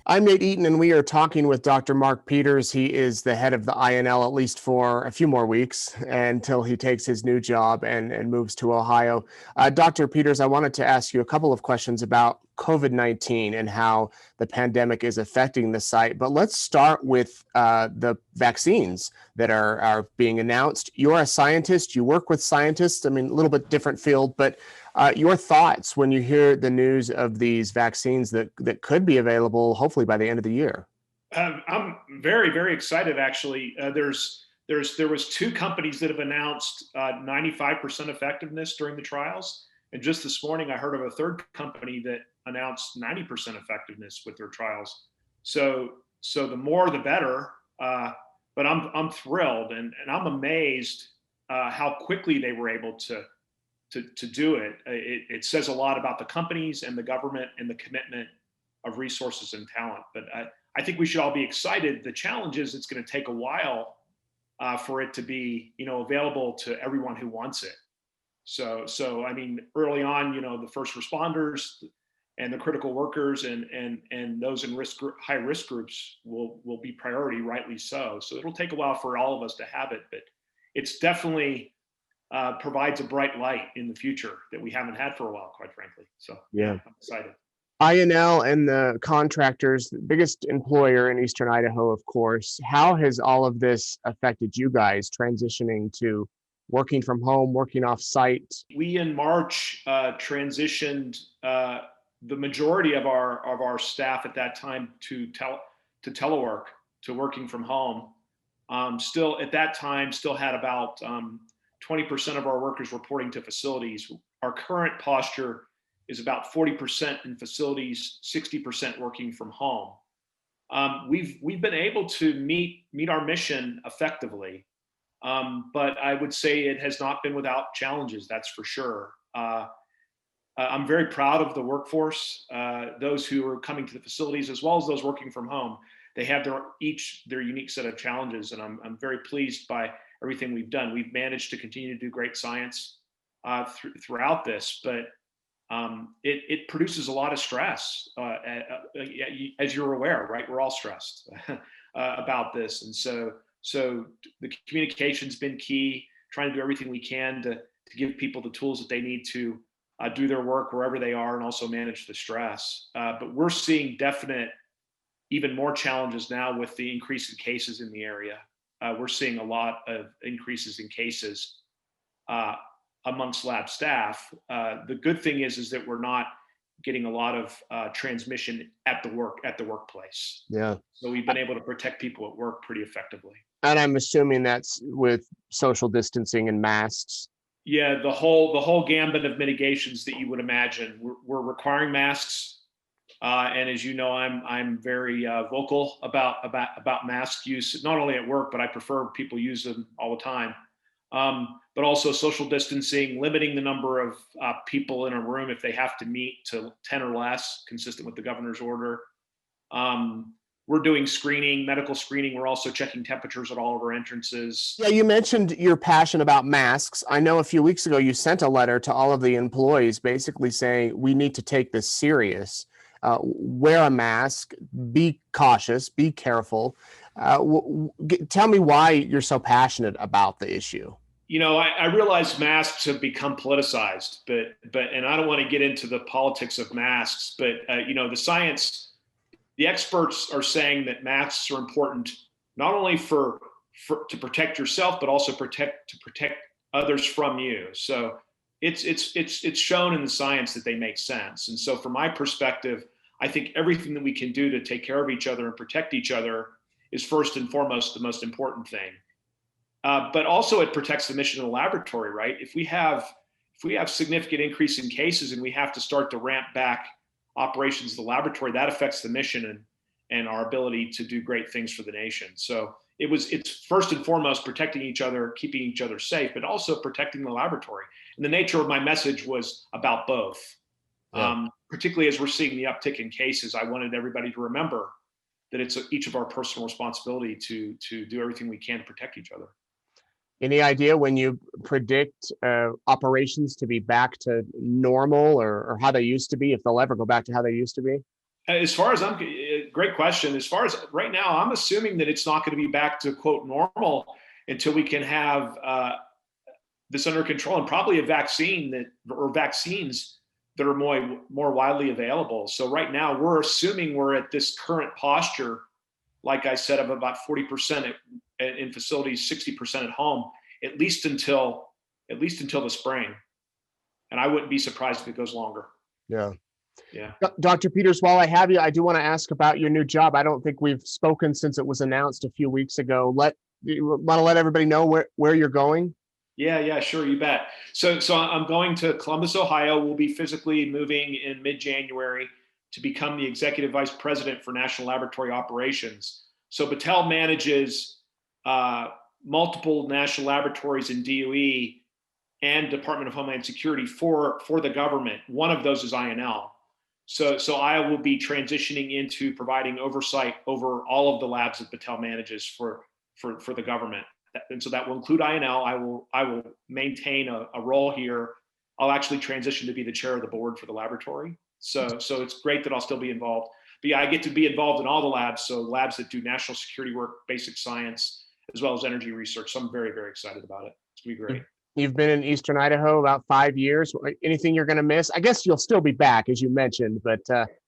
I'm Nate Eaton, and we are talking with Dr. Mark Peters. He is the head of the INL, at least for a few more weeks until he takes his new job and moves to Ohio. Dr. Peters, I wanted to ask you a couple of questions about COVID-19 and how the pandemic is affecting the site. But let's start with the vaccines that are being announced. You're a scientist. You work with scientists. I mean, a little bit different field, but your thoughts when you hear the news of these vaccines that could be available, hopefully by the end of the year. I'm very, very excited. Actually, there was two companies that have announced 95% effectiveness during the trials, and just this morning I heard of a third company that announced 90% effectiveness with their trials. So the more the better. But I'm thrilled and I'm amazed how quickly they were able to do it. It says a lot about the companies and the government and the commitment of resources and talent. But I think we should all be excited. The challenge is it's going to take a while for it to be, available to everyone who wants it. So I mean, early on, the first responders and the critical workers and those in high risk groups will be priority, rightly so. So it'll take a while for all of us to have it, but it's definitely provides a bright light in the future that we haven't had for a while, quite frankly. So yeah, I'm excited. INL and the contractors, the biggest employer in Eastern Idaho, of course. How has all of this affected you guys transitioning to working from home, working off site? We in March transitioned the majority of our staff at that time to telework, to working from home. Still at that time, still had about 20% of our workers reporting to facilities. Our current posture is about 40% in facilities, 60% working from home. We've been able to meet our mission effectively, but I would say it has not been without challenges. That's for sure. I'm very proud of the workforce, those who are coming to the facilities as well as those working from home. They have each their unique set of challenges, and I'm very pleased by everything we've done. We've managed to continue to do great science throughout this, but it produces a lot of stress, as you're aware, right? We're all stressed about this, and so the communication's been key. Trying to do everything we can to give people the tools that they need to do their work wherever they are, and also manage the stress. But we're seeing even more challenges now with the increase in cases in the area. We're seeing a lot of increases in cases amongst lab staff. The good thing is that we're not getting a lot of transmission at the workplace. Yeah. So we've been able to protect people at work pretty effectively. And I'm assuming that's with social distancing and masks. Yeah, the whole gambit of mitigations that you would imagine. We're requiring masks. And as you know, I'm very vocal about mask use, not only at work, but I prefer people use them all the time. But also social distancing, limiting the number of people in a room if they have to meet to 10 or less, consistent with the governor's order. We're doing medical screening. We're also checking temperatures at all of our entrances. Yeah, you mentioned your passion about masks. I know a few weeks ago you sent a letter to all of the employees basically saying we need to take this serious. Wear a mask, be cautious, be careful. Tell me why you're so passionate about the issue. I realize masks have become politicized, and I don't want to get into the politics of masks, but the science, the experts are saying that masks are important not only to protect yourself, but also to protect others from you. So it's shown in the science that they make sense. And so from my perspective, I think everything that we can do to take care of each other and protect each other is first and foremost the most important thing. But also it protects the mission of the laboratory, right? If we have significant increase in cases and we have to start to ramp back operations of the laboratory, that affects the mission and our ability to do great things for the nation. So it's first and foremost protecting each other, keeping each other safe, but also protecting the laboratory. And the nature of my message was about both. Yeah. Particularly as we're seeing the uptick in cases, I wanted everybody to remember that it's each of our personal responsibility to do everything we can to protect each other. Any idea when you predict operations to be back to normal or how they used to be, if they'll ever go back to how they used to be? As far as great question. As far as right now, I'm assuming that it's not going to be back to quote normal until we can have this under control, and probably a vaccine or vaccines that are more widely available. So right now we're assuming we're at this current posture, like I said, of about 40% in facilities, 60% at home, at least until the spring. And I wouldn't be surprised if it goes longer. Yeah. Yeah. Dr. Peters, while I have you, I do want to ask about your new job. I don't think we've spoken since it was announced a few weeks ago. You want to let everybody know where you're going? Yeah, sure, you bet. So I'm going to Columbus, Ohio. We'll be physically moving in mid-January to become the executive vice president for National Laboratory Operations. So Battelle manages multiple national laboratories in DOE and Department of Homeland Security for the government. One of those is INL. So I will be transitioning into providing oversight over all of the labs that Battelle manages for the government. And so that will include INL. I will maintain a role here. I'll actually transition to be the chair of the board for the laboratory. So it's great that I'll still be involved. But yeah, I get to be involved in all the labs. So labs that do national security work, basic science, as well as energy research. So I'm very, very excited about it. It's gonna be great. You've been in Eastern Idaho about 5 years. Anything you're going to miss? I guess you'll still be back, as you mentioned, but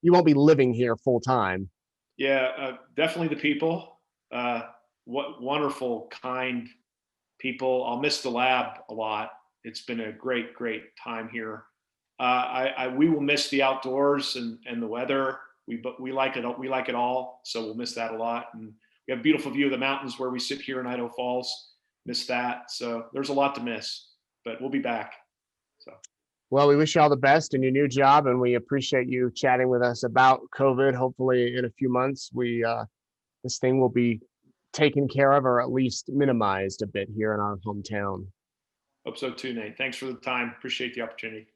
you won't be living here full time. Yeah, definitely the people. What wonderful, kind people. I'll miss the lab a lot. It's been a great time here. We will miss the outdoors and the weather. We like it. We like it all. So we'll miss that a lot. And we have a beautiful view of the mountains where we sit here in Idaho Falls. Miss that. So there's a lot to miss, but we'll be back. So. Well, we wish you all the best in your new job, and we appreciate you chatting with us about COVID. Hopefully in a few months, this thing will be taken care of, or at least minimized a bit here in our hometown. Hope so too, Nate. Thanks for the time. Appreciate the opportunity.